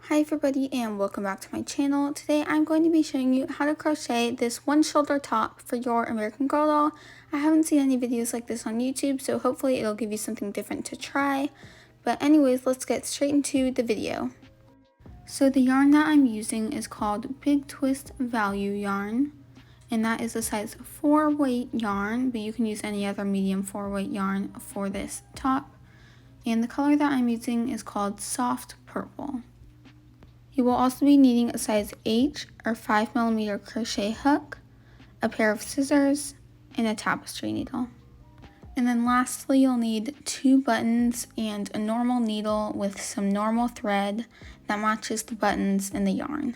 Hi everybody and welcome back to my channel. Today I'm going to be showing you how to crochet this one shoulder top for your American Girl doll. I haven't seen any videos like this on YouTube, so hopefully it'll give you something different to try. But anyways, let's get straight into the video. So the yarn that I'm using is called Big Twist Value yarn, and that is a size 4 weight yarn, but you can use any other medium 4 weight yarn for this top. And the color that I'm using is called Soft Purple. You will also be needing a size H or 5mm crochet hook, a pair of scissors, and a tapestry needle. And then lastly, you'll need 2 buttons and a normal needle with some normal thread that matches the buttons in the yarn.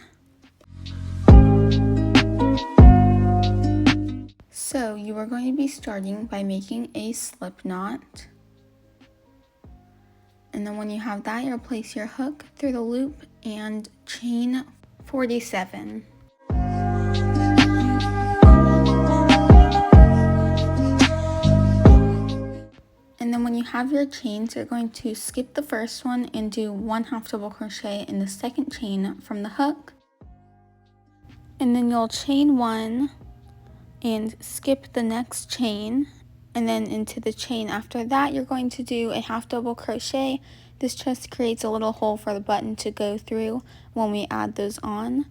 So you are going to be starting by making a slip knot. And then when you have that, you'll place your hook through the loop and chain 47. And then when you have your chains, you're going to skip the first one and do 1 half double crochet in the second chain from the hook. And then you'll chain 1 and skip the next chain. And then into the chain after that, you're going to do a half double crochet. This just creates a little hole for the button to go through when we add those on.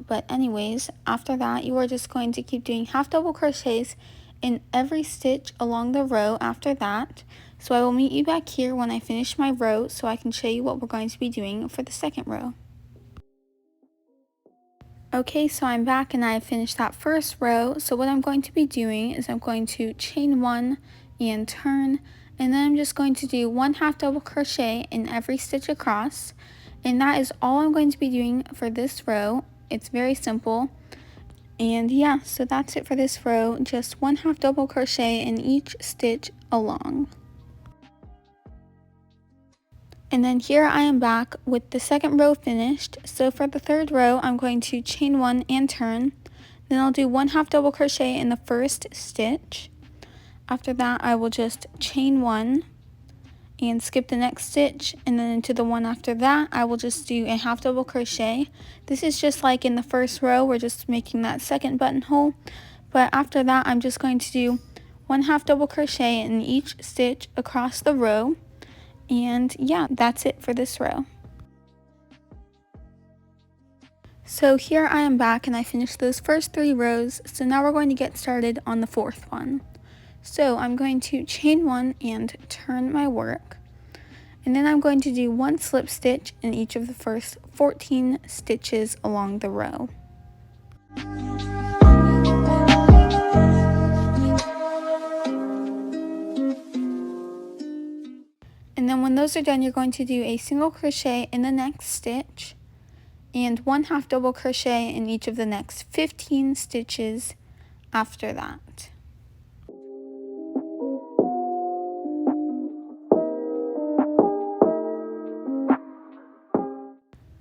But anyways, after that, you are just going to keep doing half double crochets in every stitch along the row after that. So I will meet you back here when I finish my row so I can show you what we're going to be doing for the second row. Okay, so I'm back and I have finished that first row. So what I'm going to be doing is I'm going to chain 1 and turn, and then I'm just going to do 1 half double crochet in every stitch across. And that is all I'm going to be doing for this row. It's very simple. And yeah, so that's it for this row. Just 1 half double crochet in each stitch along. And then here I am back with the second row finished. So for the third row, I'm going to chain 1 and turn. Then I'll do 1 half double crochet in the first stitch. After that, I will just chain 1 and skip the next stitch, and then into the one after that, I will just do a half double crochet. This is just like in the first row, we're just making that second buttonhole. But after that, I'm just going to do 1 half double crochet in each stitch across the row. And yeah, that's it for this row. So here I am back and I finished those first 3 rows. So now we're going to get started on the fourth one. So I'm going to chain 1 and turn my work. And then I'm going to do 1 slip stitch in each of the first 14 stitches along the row. And then when those are done, you're going to do a single crochet in the next stitch and 1 half double crochet in each of the next 15 stitches after that.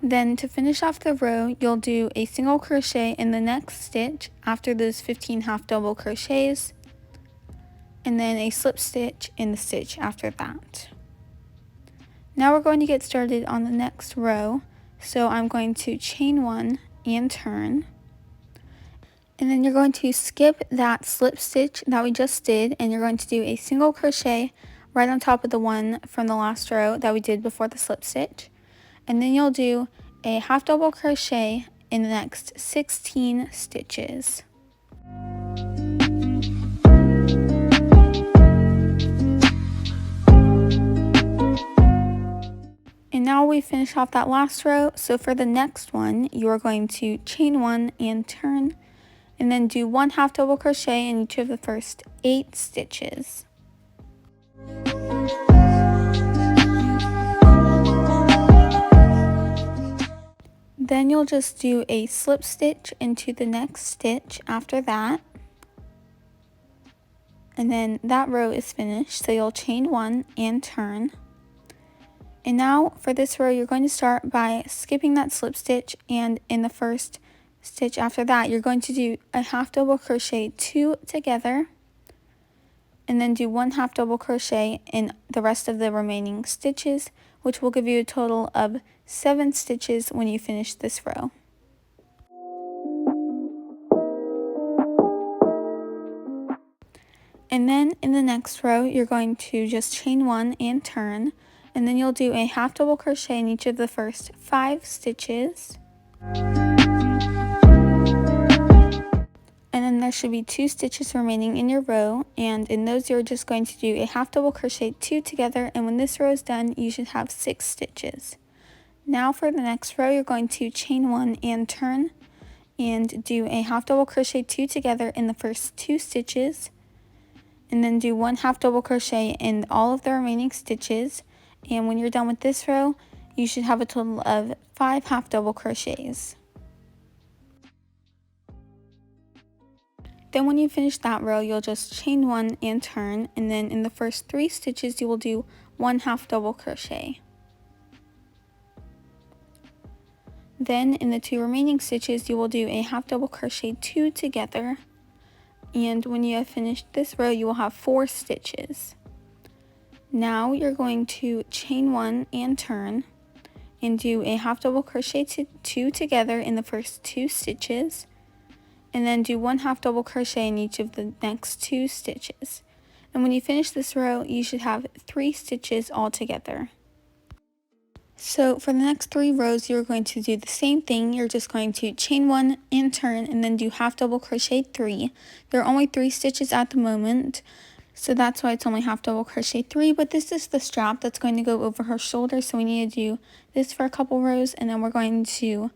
Then to finish off the row, you'll do a single crochet in the next stitch after those 15 half double crochets, and then a slip stitch in the stitch after that. Now we're going to get started on the next row. So I'm going to chain 1 and turn. And then you're going to skip that slip stitch that we just did, and you're going to do a single crochet right on top of the one from the last row that we did before the slip stitch. And then you'll do a half double crochet in the next 16 stitches. And now we finish off that last row. So for the next one, you are going to chain 1 and turn, and then do 1 half double crochet in each of the first 8 stitches. Then you'll just do a slip stitch into the next stitch after that. And then that row is finished, so you'll chain 1 and turn. And now for this row, you're going to start by skipping that slip stitch, and in the first stitch after that, you're going to do a half double crochet 2 together, and then do 1 half double crochet in the rest of the remaining stitches which will give you a total of 7 stitches when you finish this row. And then in the next row, you're going to just chain 1 and turn, and then you'll do a half double crochet in each of the first 5 stitches. And then there should be 2 stitches remaining in your row, and in those you're just going to do a half double crochet 2 together, and when this row is done, you should have 6 stitches. Now for the next row, you're going to chain 1 and turn, and do a half double crochet 2 together in the first 2 stitches, and then do 1 half double crochet in all of the remaining stitches, and when you're done with this row, you should have a total of 5 half double crochets. Then when you finish that row, you'll just chain 1 and turn, and then in the first 3 stitches you will do 1 half double crochet. Then in the 2 remaining stitches you will do a half double crochet 2 together, and when you have finished this row you will have 4 stitches. Now you're going to chain 1 and turn, and do a half double crochet 2 together in the first 2 stitches, and then do 1 half double crochet in each of the next 2 stitches. And when you finish this row, you should have 3 stitches all together. So for the next 3 rows, you're going to do the same thing. You're just going to chain 1 and turn, and then do half double crochet 3. There are only 3 stitches at the moment, so that's why it's only half double crochet 3, but this is the strap that's going to go over her shoulder, so we need to do this for a couple rows, and then we're going to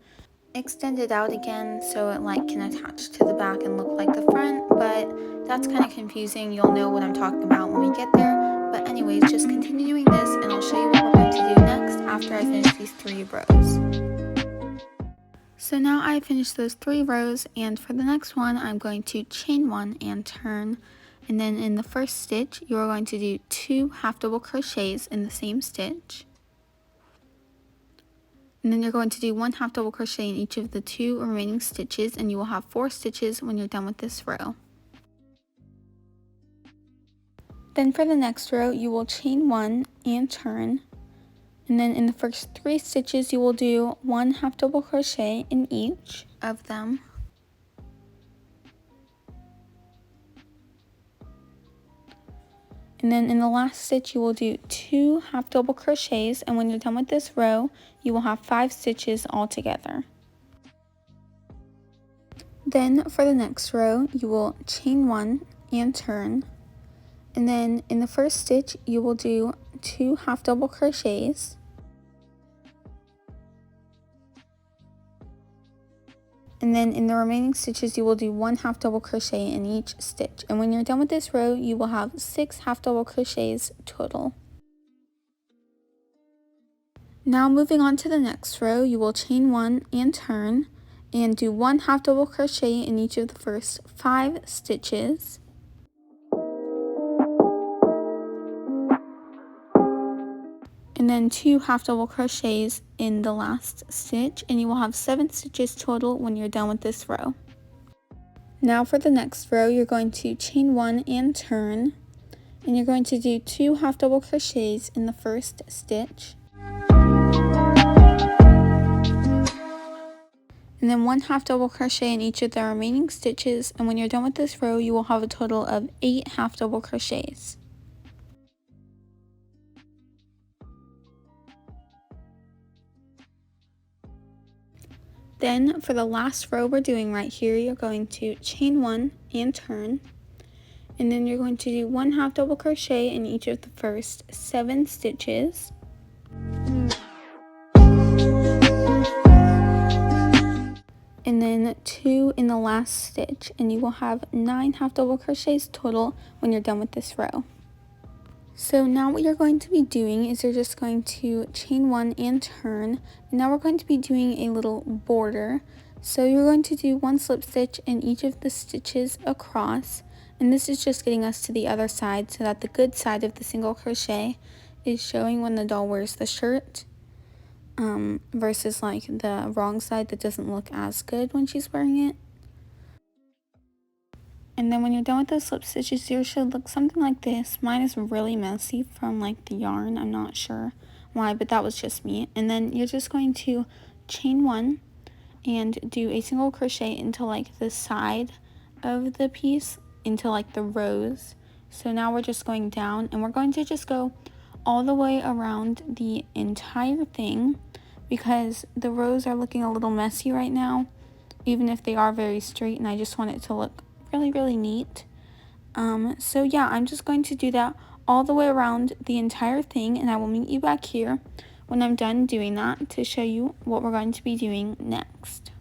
extend it out again so it can attach to the back and look like the front, but that's kind of confusing. You'll know what I'm talking about when we get there. But anyways, just continue doing this and I'll show you what we're going to do next after I finish these 3 rows. So now I finished those 3 rows, and for the next one I'm going to chain 1 and turn, and then in the first stitch you're going to do 2 half double crochets in the same stitch. And then you're going to do 1 half double crochet in each of the 2 remaining stitches, and you will have 4 stitches when you're done with this row. Then for the next row, you will chain 1 and turn, and then in the first 3 stitches you will do 1 half double crochet in each of them. And then in the last stitch you will do 2 half double crochets, and when you're done with this row you will have 5 stitches all together. Then for the next row you will chain 1 and turn, and then in the first stitch you will do 2 half double crochets, and then in the remaining stitches you will do 1 half double crochet in each stitch, and when you're done with this row you will have 6 half double crochets total. Now moving on to the next row, you will chain 1 and turn, and do 1 half double crochet in each of the first 5 stitches. And then 2 half double crochets in the last stitch, and you will have 7 stitches total when you're done with this row. Now for the next row, you're going to chain 1 and turn, and you're going to do 2 half double crochets in the first stitch, and then 1 half double crochet in each of the remaining stitches, and when you're done with this row you will have a total of 8 half double crochets. Then for the last row we're doing right here, you're going to chain 1 and turn, and then you're going to do 1 half double crochet in each of the first 7 stitches, and then 2 in the last stitch, and you will have 9 half double crochets total when you're done with this row. So now what you're going to be doing is you're just going to chain 1 and turn, and now we're going to be doing a little border. So you're going to do 1 slip stitch in each of the stitches across, and this is just getting us to the other side so that the good side of the single crochet is showing when the doll wears the shirt, versus the wrong side that doesn't look as good when she's wearing it. And then when you're done with those slip stitches, yours should look something like this. Mine is really messy from the yarn. I'm not sure why, but that was just me. And then you're just going to chain 1 and do a single crochet into like the side of the piece, into like the rows. So now we're just going down, and we're going to just go all the way around the entire thing, because the rows are looking a little messy right now, even if they are very straight, and I just want it to look really neat. So yeah, I'm just going to do that all the way around the entire thing, and I will meet you back here when I'm done doing that to show you what we're going to be doing next.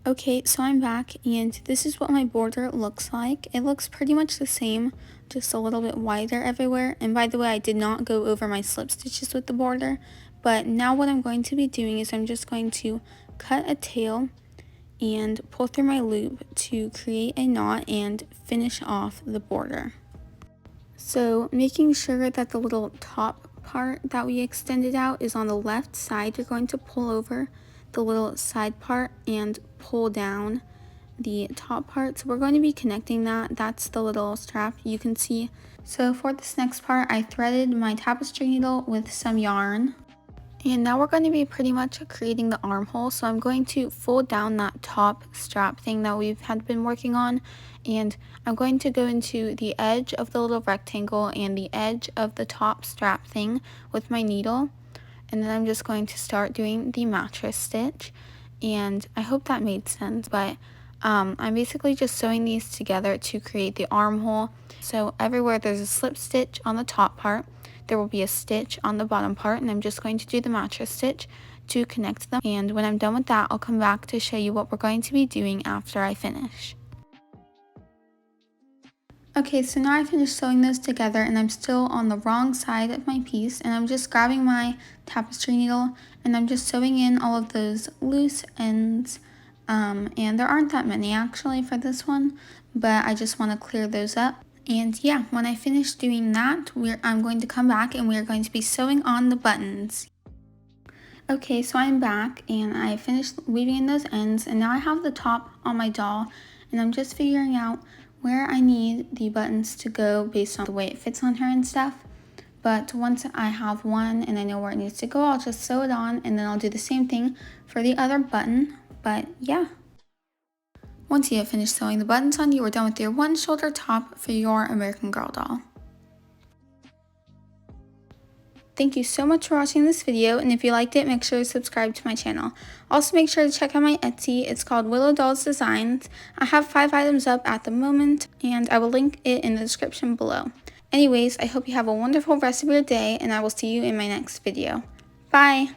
Okay, so I'm back, and this is what my border looks like. It looks pretty much the same, just a little bit wider everywhere. And by the way, I did not go over my slip stitches with the border, but now what I'm going to be doing is I'm just going to cut a tail and pull through my loop to create a knot and finish off the border. So making sure that the little top part that we extended out is on the left side, you're going to pull over the little side part and pull down the top part. So we're going to be connecting that. That's the little strap you can see. So for this next part, I threaded my tapestry needle with some yarn. And now we're going to be pretty much creating the armhole. So I'm going to fold down that top strap thing that we've been working on. And I'm going to go into the edge of the little rectangle and the edge of the top strap thing with my needle. And then I'm just going to start doing the mattress stitch. And I hope that made sense, but I'm basically just sewing these together to create the armhole. So everywhere there's a slip stitch on the top part, there will be a stitch on the bottom part, and I'm just going to do the mattress stitch to connect them. And when I'm done with that, I'll come back to show you what we're going to be doing after I finish. Okay, so now I finished sewing those together, and I'm still on the wrong side of my piece, and I'm just grabbing my tapestry needle and I'm just sewing in all of those loose ends, and there aren't that many actually for this one, but I just want to clear those up. And yeah, when I finish doing that, I'm going to come back and we're going to be sewing on the buttons. Okay, so I'm back and I finished weaving in those ends, and now I have the top on my doll, and I'm just figuring out where I need the buttons to go based on the way it fits on her and stuff. But once I have one and I know where it needs to go, I'll just sew it on, and then I'll do the same thing for the other button. But yeah. Once you have finished sewing the buttons on, you are done with your one shoulder top for your American Girl doll. Thank you so much for watching this video, and if you liked it, make sure to subscribe to my channel. Also make sure to check out my Etsy. It's called Willow Dolls Designs. I have 5 items up at the moment, and I will link it in the description below. Anyways, I hope you have a wonderful rest of your day, and I will see you in my next video. Bye!